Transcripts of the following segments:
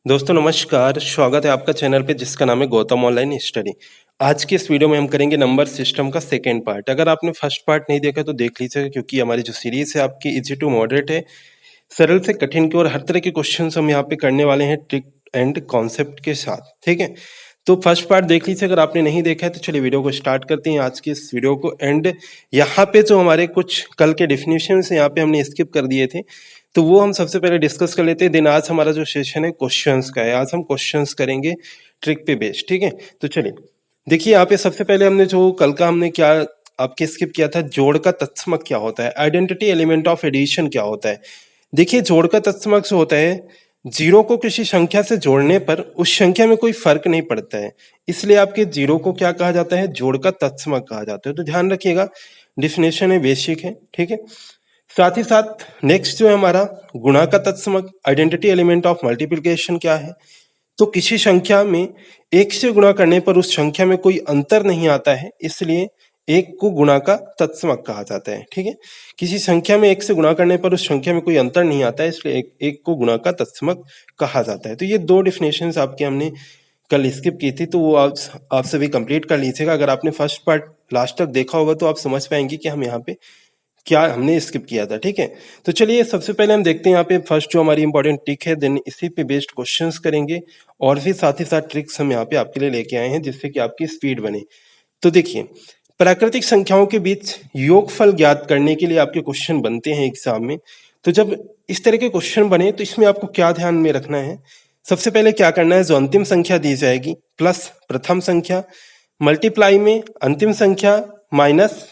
दोस्तों नमस्कार, स्वागत है आपका चैनल पे जिसका नाम है गौतम ऑनलाइन स्टडी। आज की इस वीडियो में हम करेंगे नंबर सिस्टम का सेकेंड पार्ट। अगर आपने फर्स्ट पार्ट नहीं देखा तो देख लीजिएगा, क्योंकि हमारी जो सीरीज है आपकी इजी टू मॉडरेट है, सरल से कठिन की और हर तरह के क्वेश्चन हम यहाँ पे करने वाले हैं ट्रिक एंड कॉन्सेप्ट के साथ। ठीक है, तो फर्स्ट पार्ट देख लीजिए अगर आपने नहीं देखा है तो चलिए वीडियो को स्टार्ट करते हैं आज की इस वीडियो को। एंड यहाँ पे जो हमारे कुछ कल के डिफिनेशन यहाँ पे हमने स्किप कर दिए थे, तो वो हम सबसे पहले डिस्कस कर लेते हैं। दिन आज हमारा जो सेशन है क्वेश्चंस का है, आज हम क्वेश्चंस करेंगे ट्रिक पे बेस्ड। ठीक है, तो चलिए देखिए यहाँ पे सबसे पहले हमने जो कल का हमने क्या आपके स्किप किया था, जोड़ का तत्समक क्या होता है, आइडेंटिटी एलिमेंट ऑफ एडिशन क्या होता है। देखिए जोड़ का तत्समक जो होता है, जीरो को किसी संख्या से जोड़ने पर उस संख्या में कोई फर्क नहीं पड़ता है, इसलिए आपके जीरो को क्या कहा जाता है, जोड़ का तत्समक कहा जाता है। तो ध्यान रखिएगा, डिफिनेशन है, बेसिक है। ठीक है, साथ ही साथ नेक्स्ट जो है हमारा गुणा का तत्समक, आइडेंटिटी एलिमेंट ऑफ मल्टीप्लिकेशन क्या है। तो किसी संख्या में एक से गुणा करने पर उस संख्या में कोई अंतर नहीं आता है, इसलिए एक को गुणा का तत्समक कहा जाता है। ठीक है, किसी संख्या में एक से गुणा करने पर उस संख्या में कोई अंतर नहीं आता है, इसलिए एक को गुणा का तत्समक कहा जाता है। तो ये दो डिफिनेशंस आपके हमने कल स्किप की थी, तो वो आप सभी कंप्लीट कर लीजिएगा। अगर आपने फर्स्ट पार्ट लास्ट तक देखा होगा तो आप समझ पाएंगे कि हम यहाँ पे क्या हमने स्किप किया था। ठीक है, तो चलिए सबसे पहले हम देखते हैं यहाँ पे फर्स्ट जो हमारी इंपॉर्टेंट ट्रिक है, देन इसी पे बेस्ड क्वेश्चंस करेंगे और फिर साथ ही साथ ट्रिक्स हम यहाँ पे आपके लिए लेके आए हैं जिससे कि आपकी स्पीड बने। तो देखिए, प्राकृतिक संख्याओं के बीच योगफल ज्ञात करने के लिए आपके क्वेश्चन बनते हैं एग्जाम में। तो जब इस तरह के क्वेश्चन बने तो इसमें आपको क्या ध्यान में रखना है, सबसे पहले क्या करना है, जो अंतिम संख्या दी जाएगी प्लस प्रथम संख्या, मल्टीप्लाई में अंतिम संख्या माइनस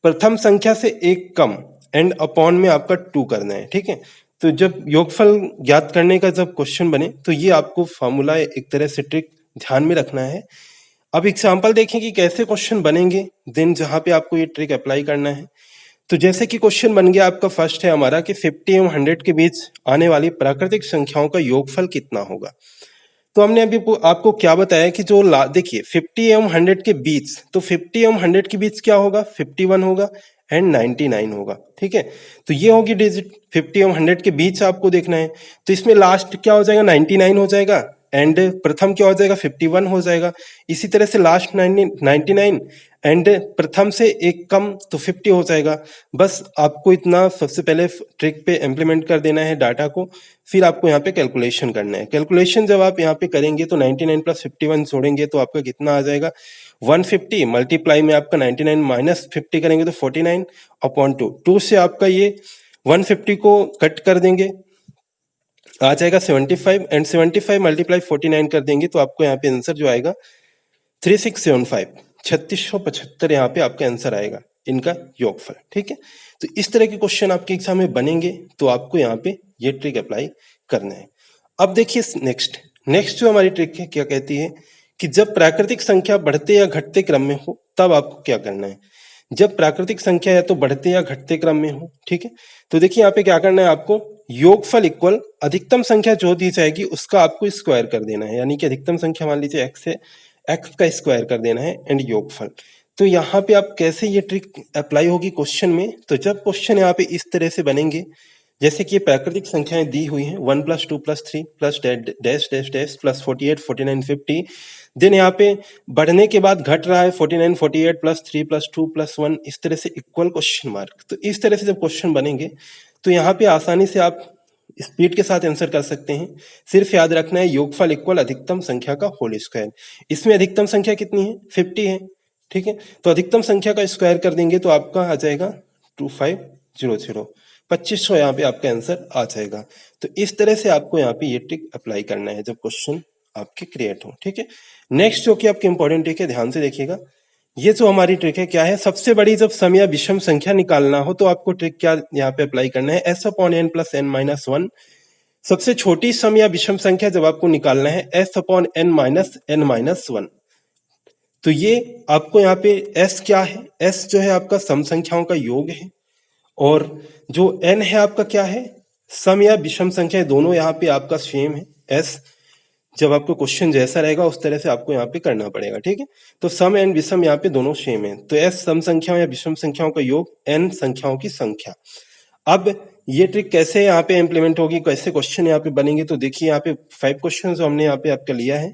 प्रथम संख्या से एक कम एंड अपॉन में आपका 2 करना है। ठीक है, तो जब योगफल ज्ञात करने का जब क्वेश्चन बने तो ये आपको फॉर्मूला एक तरह से ट्रिक ध्यान में रखना है। अब एग्जाम्पल देखें कि कैसे क्वेश्चन बनेंगे, देन जहां पे आपको ये ट्रिक अप्लाई करना है। तो जैसे कि क्वेश्चन बन गया आपका, फर्स्ट है हमारा कि 50 एवं 100 के बीच आने वाली प्राकृतिक संख्याओं का योगफल कितना होगा। तो हमने अभी आपको क्या बताया कि जो देखिए 50 एवं 100 के बीच, तो 50 एवं 100 के बीच क्या होगा, 51 होगा एंड 99 होगा। ठीक है, तो ये होगी डिजिट 50 एवं 100 के बीच आपको देखना है। तो इसमें लास्ट क्या हो जाएगा, 99 हो जाएगा एंड प्रथम क्या हो जाएगा, 51 हो जाएगा। इसी तरह से लास्ट 99 एंड प्रथम से एक कम तो 50 हो जाएगा। बस आपको इतना सबसे पहले ट्रिक पे इम्प्लीमेंट कर देना है डाटा को, फिर आपको यहाँ पे कैलकुलेशन करना है। कैलकुलेशन जब आप यहाँ पे करेंगे तो 99 प्लस 51 जोड़ेंगे तो आपका कितना आ जाएगा, 150 मल्टीप्लाई में आपका 99 माइनस 50 करेंगे तो 49 अपॉन 2 से आपका ये 150 को कट कर देंगे, आ जाएगा 75 एंड 75 मल्टीप्लाई 49 कर देंगे तो आपको यहाँ पे आंसर जो आएगा 3675, 3675 यहाँ पे आपका आंसर आएगा इनका योगफल। ठीक है, तो इस तरह के क्वेश्चन आपके एग्जाम में बनेंगे तो आपको यहाँ पे ये ट्रिक अप्लाई करना है। अब देखिए नेक्स्ट जो हमारी ट्रिक है क्या कहती है कि जब प्राकृतिक संख्या बढ़ते या घटते क्रम में हो तब आपको क्या करना है। जब प्राकृतिक संख्या या तो बढ़ते या घटते क्रम में हो, ठीक है, तो देखिए यहाँ पे क्या करना है आपको, योगफल इक्वल अधिकतम संख्या जो दी जाएगी उसका आपको स्क्वायर कर देना है। यानी कि अधिकतम संख्या मान लीजिए x है, x का स्क्वायर कर देना है एंड योगफल। तो यहाँ पे आप कैसे ये ट्रिक अप्लाई होगी क्वेश्चन में, तो जब क्वेश्चन यहाँ पे इस तरह से बनेंगे, जैसे कि ये प्राकृतिक संख्याएं दी हुई हैं 1 plus 2 plus 3 plus dash dash dash plus 48 49 50, then यहाँ पे बढ़ने के बाद घट रहा है 49 48 प्लस 3 प्लस 2 प्लस 1, इस तरह से इक्वल क्वेश्चन मार्क। तो इस तरह से जब क्वेश्चन बनेंगे तो यहाँ पे आसानी से आप स्पीड के साथ आंसर कर सकते हैं। सिर्फ याद रखना है योगफल इक्वल अधिकतम संख्या का होल स्क्वायर। इसमें अधिकतम संख्या कितनी है, 50 है। ठीक है, तो अधिकतम संख्या का स्क्वायर कर देंगे तो आपका आ जाएगा 2500, 2500 यहाँ पे आपका आंसर आ जाएगा। तो इस तरह से आपको यहाँ पे ये ट्रिक अप्लाई करना है जब क्वेश्चन आपके क्रिएट हो। ठीक है, नेक्स्ट जो कि आपकी इंपॉर्टेंट ट्रिक है, ध्यान से देखिएगा। ये जो हमारी ट्रिक है क्या है, सबसे बड़ी जब सम या विषम संख्या निकालना हो तो आपको ट्रिक क्या यहाँ पे अप्लाई करना है, s upon n plus n minus 1। सबसे छोटी सम या विषम संख्या जब आपको निकालना है s upon n minus n minus 1। तो ये आपको यहाँ पे s क्या है, s जो है आपका सम संख्याओं का योग है और जो n है आपका क्या है, सम या विषम संख्या, दोनों यहाँ पे आपका सेम है। s जब आपको क्वेश्चन जैसा रहेगा उस तरह से आपको यहाँ पे करना पड़ेगा। ठीक है, तो सम एंड विषम यहाँ पे दोनों सेम है। तो s सम संख्याओं या विषम संख्याओं का योग, n संख्याओं की संख्या। अब ये ट्रिक कैसे यहाँ पे इम्प्लीमेंट होगी, कैसे क्वेश्चन यहाँ पे बनेंगे, तो देखिए यहाँ पे 5 क्वेश्चन हमने यहाँ पे आपका लिया है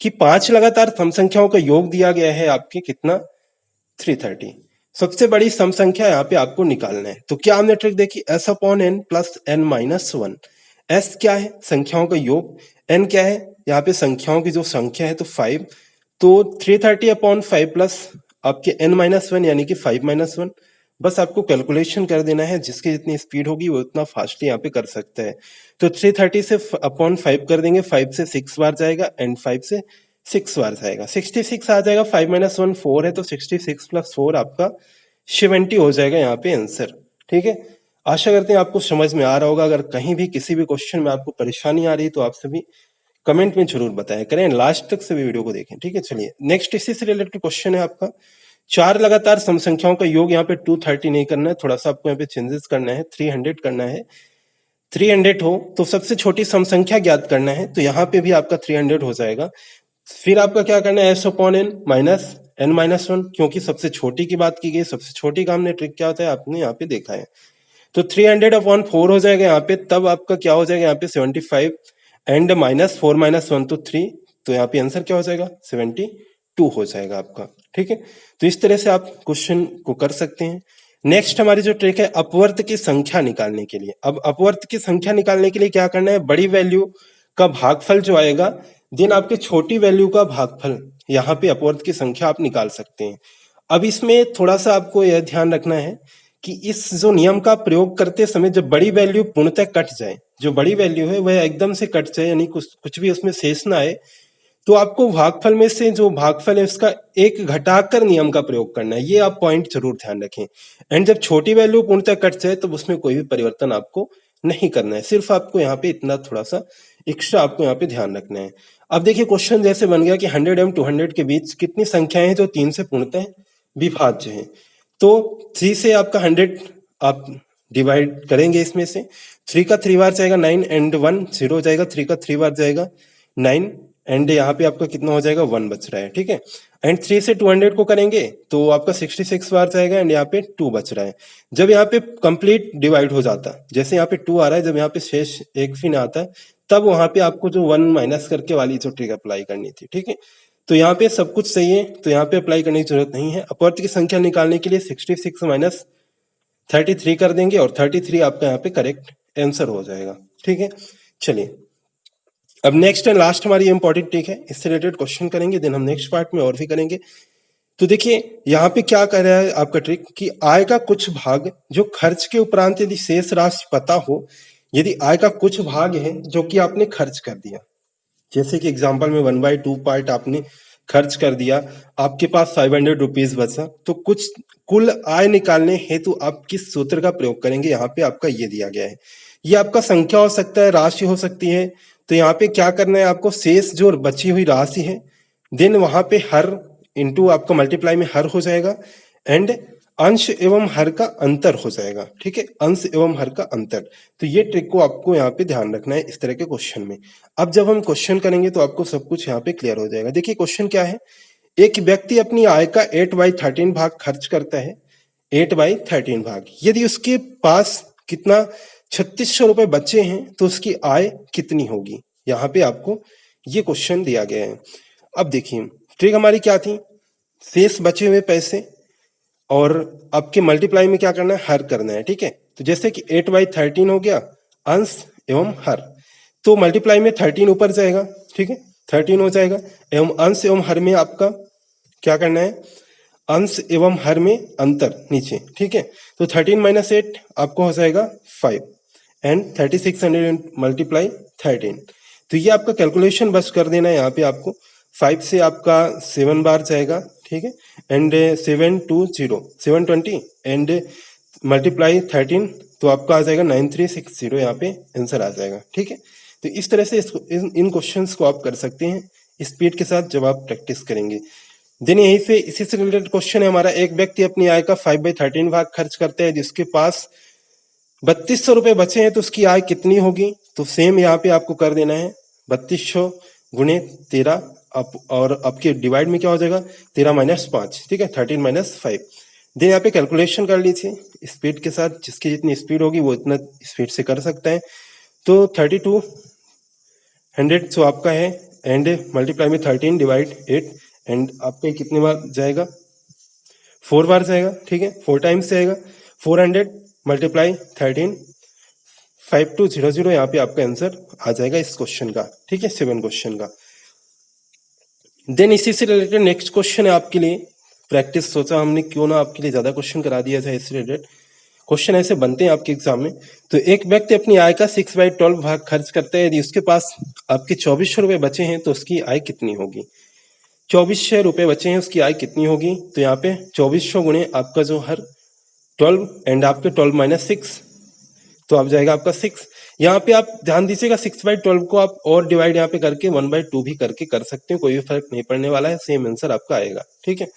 कि 5 लगातार सम संख्याओं का योग दिया गया है आपके कितना 330। सबसे बड़ी सम संख्या यहाँ पे आपको निकालना है। तो क्या हमने ट्रिक देखी, S upon N plus N minus one. S क्या है, संख्याओं का योग, एन क्या है, यहाँ पे संख्याओं की जो संख्या है तो 5, तो 330 अपॉन 5 प्लस आपके एन माइनस वन यानी कि 5 माइनस वन। बस आपको कैलकुलेशन कर देना है, जिसकी जितनी स्पीड होगी वो उतना फास्टली यहाँ पे कर सकता है। तो 330 से अपॉन 5 कर देंगे, 5 से 6 बार जाएगा एंड 5 से 6 बार जाएगा, 66 आ जाएगा। 5 माइनस वन 4 है, तो 66 प्लस 4 आपका 70 हो जाएगा यहाँ पे आंसर। ठीक है, आशा करते हैं आपको समझ में आ रहा होगा। अगर कहीं भी किसी भी क्वेश्चन में आपको परेशानी आ रही है तो आप सभी कमेंट में जरूर बताएं करें, लास्ट तक से भी वीडियो को देखें। ठीक है, चलिए नेक्स्ट इसी से रिलेटेड क्वेश्चन है आपका, 4 लगातार सम संख्याओं का योग। यहाँ पे 230 नहीं करना है, थोड़ा सा आपको यहाँ पे चेंजेस करना है, 300 करना है। 300 हो तो सबसे छोटी सम संख्या ज्ञात करना है, तो यहाँ पे भी आपका 300 हो जाएगा। फिर आपका क्या करना है, S upon N minus N minus one, क्योंकि सबसे छोटी की बात की गई, सबसे छोटी का हमने ट्रिक क्या होता है आपने यहाँ पे देखा है। तो 300 अपॉन 4 हो जाएगा यहाँ पे, तब आपका क्या हो जाएगा यहाँ पे 75 एंड माइनस 4 माइनस वन तो 3, तो यहाँ पे आंसर क्या हो जाएगा 72 हो जाएगा आपका। ठीक है, तो इस तरह से आप क्वेश्चन को कर सकते हैं। नेक्स्ट हमारी जो ट्रिक है अपवर्त की संख्या निकालने के लिए। अब अपवर्त की संख्या निकालने के लिए क्या करना है, बड़ी वैल्यू का भागफल जो आएगा देन आपके छोटी वैल्यू का भागफल, यहाँ पे अपवर्त की संख्या आप निकाल सकते हैं। अब इसमें थोड़ा सा आपको यह ध्यान रखना है कि इस जो नियम का प्रयोग करते समय जब बड़ी वैल्यू पूर्णतः कट जाए, जो बड़ी वैल्यू है वह एकदम से कट जाए, यानी कुछ भी उसमें शेष ना आए, तो आपको भागफल में से जो भागफल है उसका एक घटाकर नियम का प्रयोग करना है। ये आप पॉइंट जरूर ध्यान रखें। एंड जब छोटी वैल्यू पूर्णतः कट जाए तो उसमें कोई भी परिवर्तन आपको नहीं करना है, सिर्फ आपको यहाँ पे इतना थोड़ा सा एक्स्ट्रा आपको यहाँ पे ध्यान रखना है। अब देखिए क्वेश्चन जैसे बन गया कि 100 एवं 200 के बीच कितनी संख्याएं हैं जो 3 से पूर्णतः विभाज्य है। तो 3 से आपका 100 आप डिवाइड करेंगे, इसमें से 3 का 3 बार जाएगा 9 एंड 1 0 हो जाएगा, 3 का 3 बार जाएगा 9 एंड यहाँ पे आपका कितना हो जाएगा 1 बच रहा है। ठीक है, एंड 3 से 200 को करेंगे तो आपका 66 बार जाएगा एंड यहाँ पे 2 बच रहा है। जब यहाँ पे कंप्लीट डिवाइड हो जाता, जैसे यहाँ पे 2 आ रहा है, जब यहाँ पे शेष एक भी ना आता तब वहां पे आपको जो 1 माइनस करके वाली जो ट्रिक अप्लाई करनी थी। ठीक है, तो यहाँ पे सब कुछ सही है, तो यहाँ पे अप्लाई करने की जरूरत नहीं है। अपवर्त की संख्या निकालने के लिए 66 माइनस 33 कर देंगे और 33 आपका यहाँ पे करेक्ट आंसर हो जाएगा। ठीक है, चलिए अब नेक्स्ट एंड लास्ट हमारी इंपॉर्टेंट ट्रिक है, इससे रिलेटेड क्वेश्चन करेंगे, देन हम नेक्स्ट पार्ट में और भी करेंगे। तो देखिए यहाँ पे क्या कर रहा है आपका ट्रिक कि आय का कुछ भाग जो खर्च के उपरांत यदि शेष राशि पता हो, यदि आय का कुछ भाग है जो कि आपने खर्च कर दिया, जैसे कि एग्जांपल में 1/2 पार्ट आपने खर्च कर दिया, आपके पास 500 रुपीज बचा, तो कुछ कुल आय निकालने हेतु आप किस सूत्र का प्रयोग करेंगे, यहाँ पे आपका ये दिया गया है। ये आपका संख्या हो सकता है, राशि हो सकती है। तो यहाँ पे क्या करना है आपको, शेष जो बची हुई राशि है देन वहां पे हर इंटू आपका मल्टीप्लाई में हर हो जाएगा एंड अंश एवं हर का अंतर हो जाएगा। ठीक है, अंश एवं हर का अंतर। तो ये ट्रिक को आपको यहाँ पे ध्यान रखना है इस तरह के क्वेश्चन में। अब जब हम क्वेश्चन करेंगे तो आपको सब कुछ यहाँ पे क्लियर हो जाएगा। देखिए क्वेश्चन क्या है, एक व्यक्ति अपनी आय का 8/13 भाग खर्च करता है, 8/13 भाग। यदि उसके पास कितना 3600 रुपए बचे हैं तो उसकी आय कितनी होगी, यहाँ पे आपको ये क्वेश्चन दिया गया है। अब देखिए ट्रिक हमारी क्या थी, शेष बचे हुए पैसे और आपके मल्टीप्लाई में क्या करना है, हर करना है। ठीक है, तो जैसे कि 8/13 हो गया अंश एवं हर, तो मल्टीप्लाई में 13 ऊपर जाएगा। ठीक है, 13 हो जाएगा एवं अंश एवं हर में आपका क्या करना है, अंश एवं हर में अंतर नीचे। ठीक है, तो 13 माइनस 8 आपको हो जाएगा 5 एंड 3600 मल्टीप्लाई 13। तो ये आपका कैलकुलेशन बस कर देना है, यहाँ पे आपको 5 से आपका 7 बार जाएगा। ठीक है, एंड 720 एंड मल्टीप्लाई 13, तो आपका आ जाएगा 9360, यहाँ पे आंसर आ जाएगा। ठीक है, तो इस तरह से इन क्वेश्चंस को आप कर सकते हैं स्पीड के साथ जब आप प्रैक्टिस करेंगे। देन यहीं से इसी से रिलेटेड क्वेश्चन है हमारा, एक व्यक्ति अपनी आय का 5/13 भाग खर्च करता है, जिसके पास 3200 रुपए बचे हैं, तो उसकी आय कितनी होगी। तो सेम यहाँ पे आपको कर देना है 3200 गुणे 13 और आपके डिवाइड में क्या हो जाएगा 13 माइनस 5। ठीक है, 13 माइनस 5, देन यहाँ पे कैलकुलेशन कर लीजिए स्पीड के साथ, जिसकी जितनी स्पीड होगी वो इतना स्पीड से कर सकता है। तो 3200 जो आपका है एंड मल्टीप्लाई में 13 डिवाइड 8 एंड आपका कितने बार जाएगा, 4 बार जाएगा, ठीक है, 4 टाइम्स जाएगा। 400 मल्टीप्लाई 13 5200 यहाँ पे आपका आंसर आ जाएगा इस क्वेश्चन का, ठीक है, 7 क्वेश्चन का। देन इसी से रिलेटेड नेक्स्ट क्वेश्चन है आपके लिए प्रैक्टिस, सोचा हमने क्यों ना आपके लिए ज्यादा क्वेश्चन करा दिया जाए, इससे रिलेटेड क्वेश्चन ऐसे बनते हैं आपके एग्जाम में। तो एक व्यक्ति अपनी आय का 6/12 भाग खर्च करता है, यदि उसके पास आपके 2400 रुपए बचे हैं तो उसकी आय कितनी होगी। 2400 रुपए बचे हैं, उसकी आय कितनी होगी। तो यहाँ पे 2400 गुणे आपका जो हर 12 एंड आपके 12 माइनस 6, तो आप जाएगा आपका 6। यहाँ पे आप ध्यान दीजिएगा 6/12 को आप और डिवाइड यहाँ पे करके 1/2 भी करके कर सकते हैं, कोई भी फर्क नहीं पड़ने वाला है, सेम आंसर आपका आएगा, ठीक है।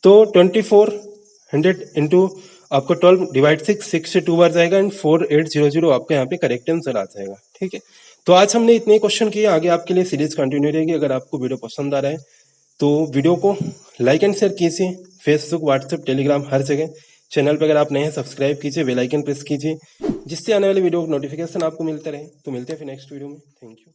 तो 2400 इंटू आपको 12 डिवाइड 6 से 2 बार जाएगा एंड 4800 आपका यहाँ पे करेक्ट आंसर आ जाएगा, ठीक है। तो आज हमने इतने क्वेश्चन किए, आगे आपके लिए सीरीज कंटिन्यू रहेगी। अगर आपको वीडियो पसंद आ रहा है तो वीडियो को लाइक एंड शेयर कीजिए, फेसबुक, व्हाट्सएप, टेलीग्राम हर जगह। चैनल पर अगर आप नए हैं सब्सक्राइब कीजिए, बेल आइकन प्रेस कीजिए, जिससे आने वाली वीडियो नोटिफिकेशन आपको मिलता रहे। तो मिलते हैं फिर नेक्स्ट वीडियो में, थैंक यू।